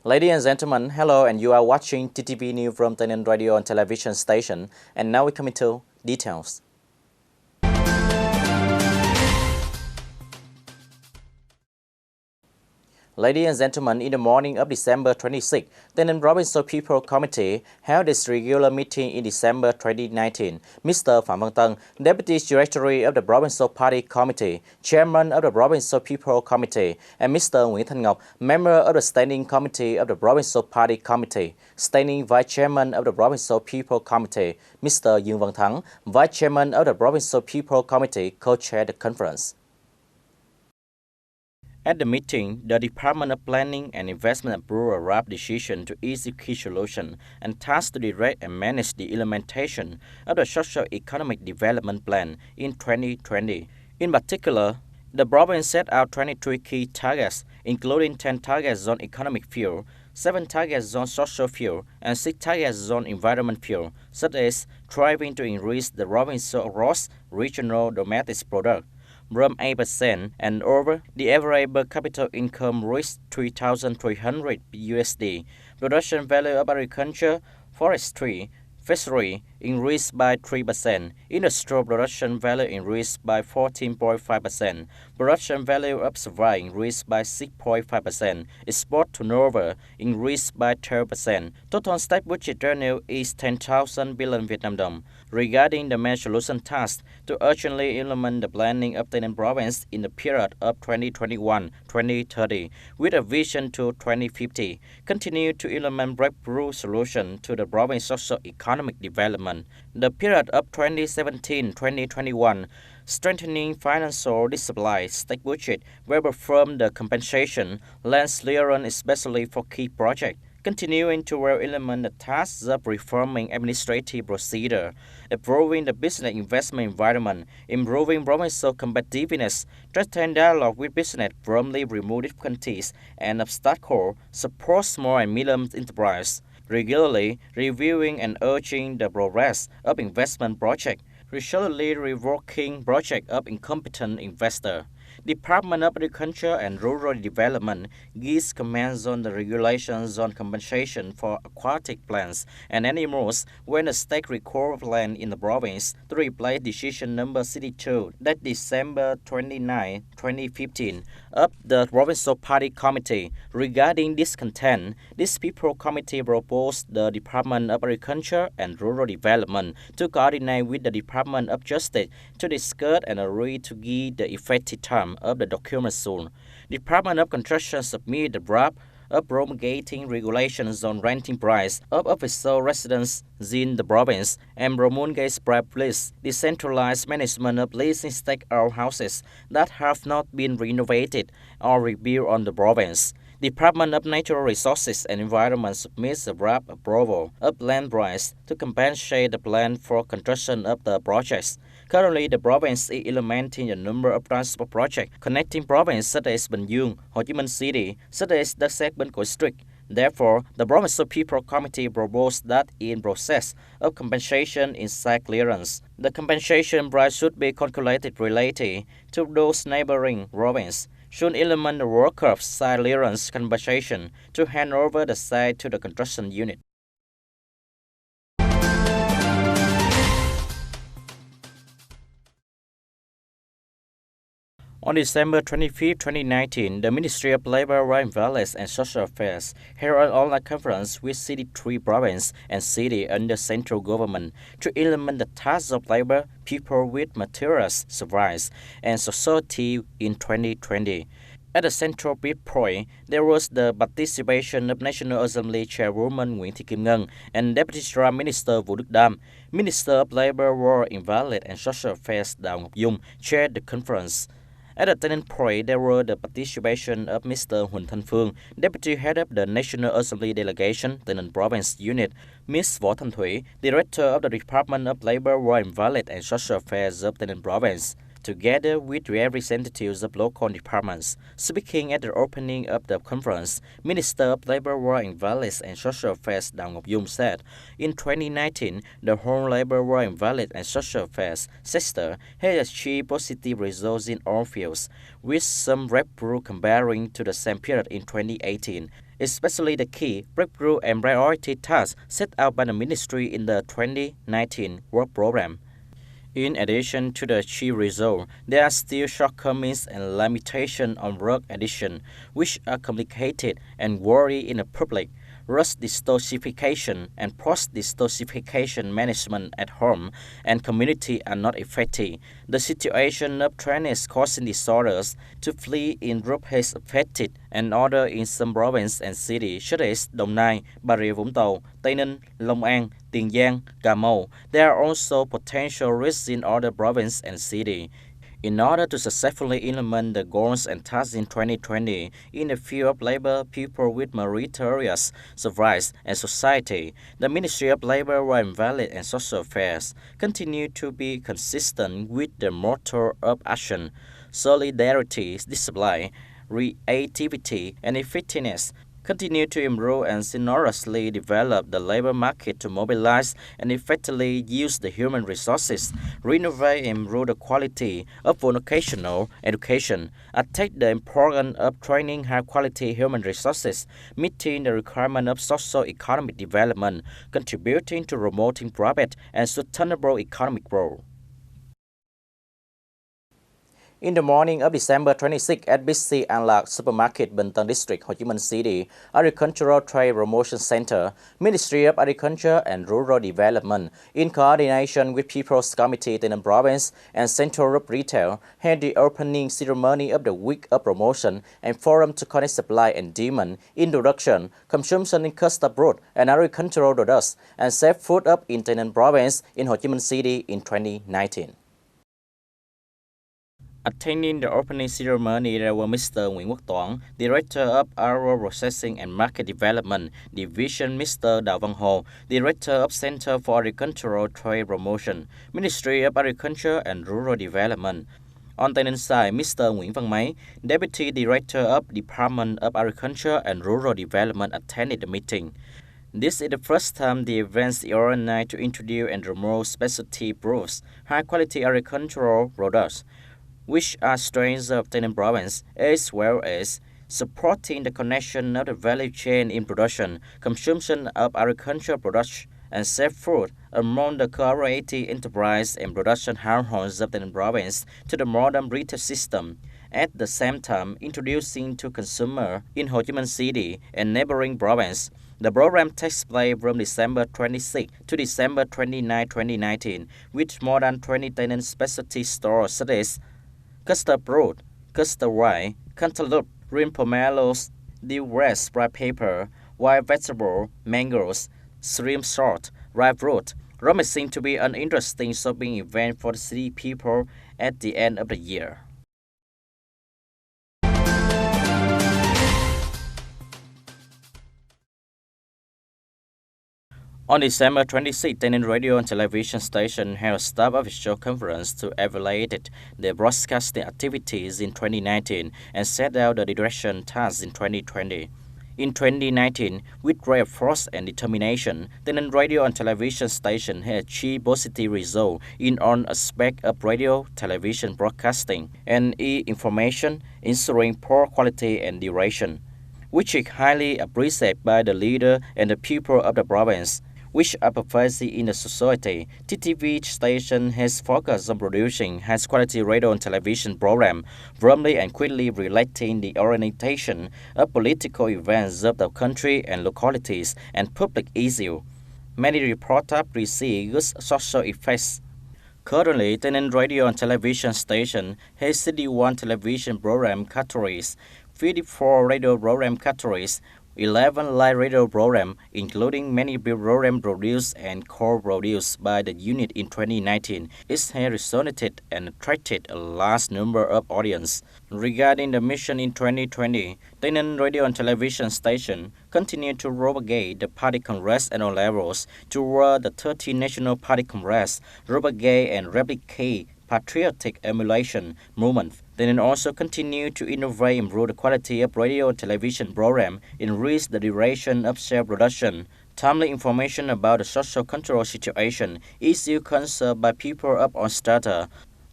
Ladies and gentlemen, hello, and you are watching TTV News from TayNinhTV radio and television station. And now we come into details. Ladies and gentlemen, in the morning of December 26, TayNinhTV Provincial People Committee held its regular meeting in December 2019. Mr. Phạm Văn Tân, Deputy Secretary of the Provincial Party Committee, Chairman of the Provincial People Committee, and Mr. Nguyễn Thanh Ngọc, Member of the Standing Committee of the Provincial Party Committee, Standing Vice Chairman of the Provincial People Committee, Mr. Dương Văn Thắng, Vice Chairman of the Provincial People Committee, co-chaired the conference. At the meeting, the Department of Planning and Investment approved a draft decision to issue key solutions and tasks to direct and manage the implementation of the Social Economic Development Plan in 2020. In particular, the province set out 23 key targets, including 10 targets on economic field, 7 targets on social field, and 6 targets on environment field, such as striving to increase the provincial gross regional domestic product from 8% and over, the average per capita income reached $3,300. Production value of agriculture, forestry, fishery increased by 3%. Industrial production value increased by 14.5%. Production value of survey increased by 6.5%. Export turnover increased by 12%. Total state budget revenue is 10,000 billion Vietnam dong. Regarding the main solution task to urgently implement the planning of TayNinhTV province in the period of 2021-2030 with a vision to 2050, continue to implement breakthrough solutions to the province's socio-economic development. The period of 2017-2021, strengthening financial discipline, state budget will perform the compensation, land clearance especially for key projects. Continuing to implement the tasks of reforming administrative procedure, improving the business investment environment, improving provincial competitiveness, strengthen dialogue with business, firmly remove difficulties and obstacles, support small and medium enterprise, regularly reviewing and urging the progress of investment projects, resolutely revoking projects of incompetent investor. Department of Agriculture and Rural Development gives commands on the regulations on compensation for aquatic plants and animals when the state requires land in the province to replace decision number 62 that December 29, 2015 of the Provincial Party Committee. Regarding this content, this People Committee proposed the Department of Agriculture and Rural Development to coordinate with the Department of Justice to discuss and agree to give the effective term of the document soon. Department of Construction submitted the draft of promulgating regulations on renting price of official residence in the province and promulgates police decentralized management of leasing state-owned houses that have not been renovated or rebuilt on the province. Department of Natural Resources and Environment submits a draft approval of land price to compensate the plan for construction of the projects. Currently, the province is implementing a number of transport projects connecting provinces such as Bình Dương, Ho Chi Minh City, such as the segment district. Therefore, the Provincial People Committee proposed that in process of compensation in site clearance, the compensation price should be calculated related to those neighboring provinces. Should implement the work of site clearance compensation to hand over the site to the construction unit. On December 25, 2019, the Ministry of Labor, Environment and Social Affairs held an online conference with 63 provinces and cities under central government to implement the tasks of labor, people with materials, services, and society in 2020. At the central big point, there was the participation of National Assembly Chairwoman Nguyễn Thị Kim Ngân and Deputy Prime Minister Vũ Đức Đam. Minister of Labor, Environment and Social Affairs Đào Ngọc Dung chaired the conference. At the turning point, there were the participation of Mr. Huỳnh Thanh Phương, Deputy Head of the National Assembly Delegation, TayNinhTV Province Unit, Ms. Võ Thanh Thủy, Director of the Department of Labor, Environment and Social Affairs of TayNinhTV Province, together with representatives of local departments. Speaking at the opening of the conference, Minister of Labor, Environment and Social Affairs Đào Ngọc Dung said, in 2019, the whole labor, environment and social affairs sector has achieved positive results in all fields, with some breakthrough comparing to the same period in 2018. especially the key, breakthrough and priority tasks set out by the ministry in the 2019 work program. In addition to the achieved result, there are still shortcomings and limitations on work addition, which are complicated and worry in the public. Rush detoxification and post-detoxification management at home and community are not effective. The situation of trainees causing disorders to flee in group has affected and order in some provinces and cities such as Đồng Nai, Bà Rịa Vũng Tàu, Tây Ninh, Long An, Tiền Giang, Cà Mau. There are also potential risks in other provinces and cities. In order to successfully implement the goals and tasks in 2020 in the field of labor, people with meritorious service and society, the Ministry of Labor, Environment and Social Affairs continue to be consistent with the motto of action, solidarity, discipline, creativity, and effectiveness. Continue to improve and seamlessly develop the labor market to mobilize and effectively use the human resources, renovate and improve the quality of vocational education, take the importance of training high-quality human resources, meeting the requirement of socio-economic development, contributing to promoting private and sustainable economic growth. In the morning of December 26 at BC An Supermarket, Bình Tân District, Ho Chi Minh City, Agricultural Trade Promotion Center, Ministry of Agriculture and Rural Development, in coordination with People's Committee in the Province and Central of Retail, held the opening ceremony of the Week of Promotion and Forum to Connect Supply and Demand, Introduction, Consumption in Custom Broad and Agricultural Products, and Safe Food Up in Tây Ninh Province in Ho Chi Minh City in 2019. Attending the opening ceremony, there were Mr. Nguyễn Quốc Toản, Director of Agro Processing and Market Development Division, Mr. Đào Văn Hồ, Director of Center for Agricultural Trade Promotion, Ministry of Agriculture and Rural Development. On the side, Mr. Nguyễn Văn Máy, Deputy Director of Department of Agriculture and Rural Development, attended the meeting. This is the first time the events are organized to introduce and promote specialty products, high-quality agricultural products, which are strengths of Tây Ninh Province, as well as supporting the connection of the value chain in production, consumption of agricultural products, and safe food among the cooperative enterprise and production households of Tây Ninh Province to the modern retail system. At the same time, introducing to consumer in Ho Chi Minh City and neighboring province. The program takes place from December 26 to December 29, 2019, with more than 20 Tây Ninh specialty stores such as custard broad, custard rye, cantaloupe, green pomelos, dill-grass, ripe pepper, wild vegetable, mangoes, shrimp salt, ripe fruit, promising to be an interesting shopping event for the city people at the end of the year. On December 26, TayNin Radio and Television Station held a staff official conference to evaluate their broadcasting activities in 2019 and set out the direction tasks in 2020. In 2019, with great force and determination, TayNin Radio and Television Station had achieved positive results in all aspects of radio, television broadcasting, and e-information, ensuring poor quality and duration, which is highly appreciated by the leader and the people of the province, which are pervasive in the society. TTV station has focused on producing high-quality radio and television programs, firmly and quickly relating the orientation of political events of the country and localities and public issues. Many reporters receive good social effects. Currently, TayNin Radio and Television Station has 61 television program categories, 54 radio program categories, 11 live radio programs, including many programs produced and co-produced by the unit in 2019. It has resonated and attracted a large number of audience. Regarding the mission in 2020, TayNin Radio and Television Station continued to propagate the Party Congress at all levels toward the 13th National Party Congress, propagate and replicate patriotic emulation movement. TayNin also continue to innovate, improve the quality of radio and television program, increase the duration of self-production, timely information about the social control situation, issue concerned by people up on strata,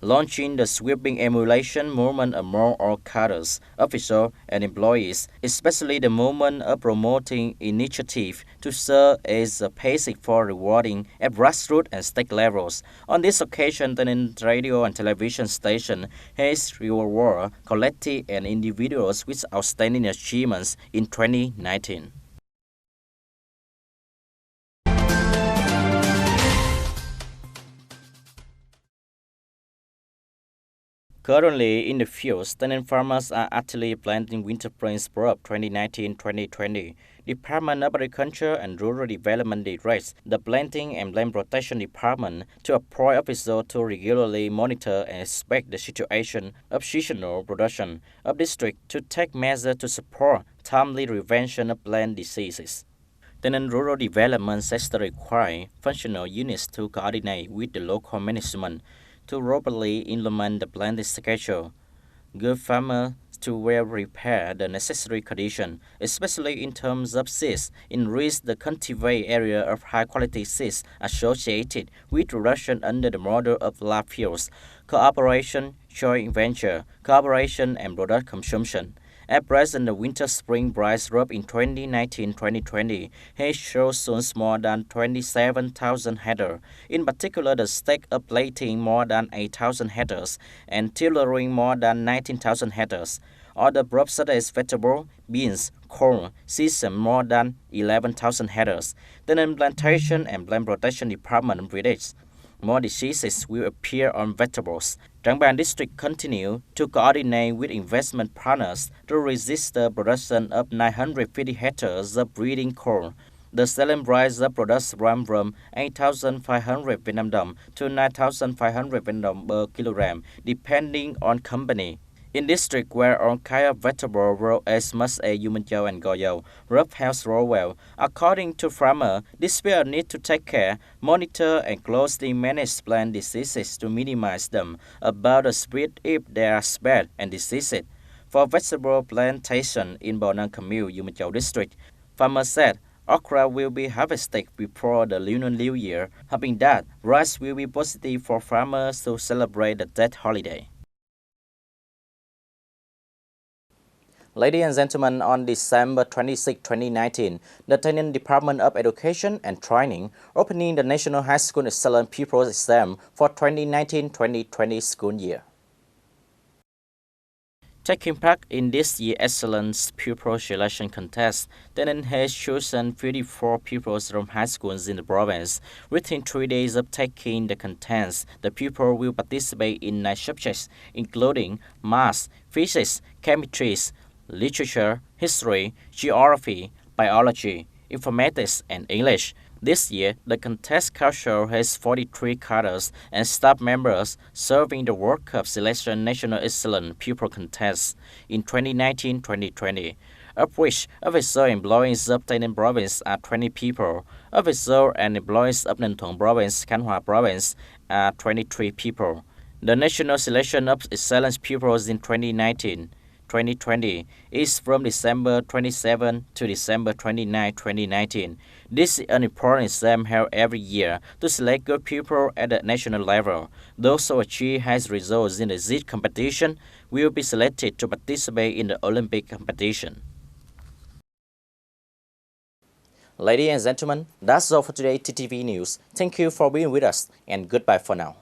launching the sweeping emulation movement among all cadres, officials, and employees, especially the movement of promoting initiative to serve as a basic for rewarding at grassroots and state levels. On this occasion, the radio and television station has rewarded collective and individuals with outstanding achievements in 2019. Currently, in the field, student farmers are actively planting winter plains crop 2019-2020. Department of Agriculture and Rural Development directs the Planting and Land Protection Department to appoint officials to regularly monitor and inspect the situation of seasonal production of district to take measures to support timely prevention of plant diseases. The rural development sector requires functional units to coordinate with the local management to properly implement the planting schedule. Good farmers to well prepare the necessary conditions, especially in terms of seeds, enrich the cultivate area of high-quality seeds associated with production under the model of lab fields, cooperation, joint venture, cooperation, and product consumption. At present, the winter-spring price drop in 2019-2020 has shown more than 27,000 hectares. In particular, the stake of planting more than 8,000 hectares and tillering more than 19,000 hectares. Other crops such as vegetable, beans, corn, sesame more than 11,000 hectares. The Plantation and Plant Protection Department predicts more diseases will appear on vegetables. Trang Bang District continue to coordinate with investment partners to resist the production of 950 hectares of breeding corn. The selling price of products run from 8,500 Vietnam dong to 9,500 Vietnam dong per kilogram, depending on company. In districts where all kinds of vegetables grow as much as Yumanjao and Goyao, rough health grow well. According to farmers, this will need to take care, monitor, and closely manage plant diseases to minimize them about the spread if there are spread and diseases. For vegetable plantation in Bonang Commune, Yumanjao district, farmers said okra will be harvested before the Lunar New Year, hoping that rice will be positive for farmers to celebrate the Tet holiday. Ladies and gentlemen, on December 26, 2019, the TayNinhTV Department of Education and Training opening the National High School Excellent Pupils Exam for 2019-2020 school year. Taking part in this year's Excellence Pupil Selection Contest, TayNinhTV has chosen 54 pupils from high schools in the province. Within 3 days of taking the contest, the pupils will participate in 9 subjects, including math, physics, chemistry, literature, history, geography, biology, informatics, and English. This year, the contest council has 43 cadres and staff members serving the World Cup Selection National Excellent Pupil Contest in 2019-2020, of which official employees of TayNinhTV Province are 20 people. Official and employees of Ninh Thuận Province, Khánh Hòa Province are 23 people. The national selection of excellence pupils in 2019-2020 is from December 27 to December 29, 2019. This is an important exam held every year to select good pupils at the national level. Those who achieve high results in the ZIT competition will be selected to participate in the Olympic competition. Ladies and gentlemen, that's all for today TTV News. Thank you for being with us and goodbye for now.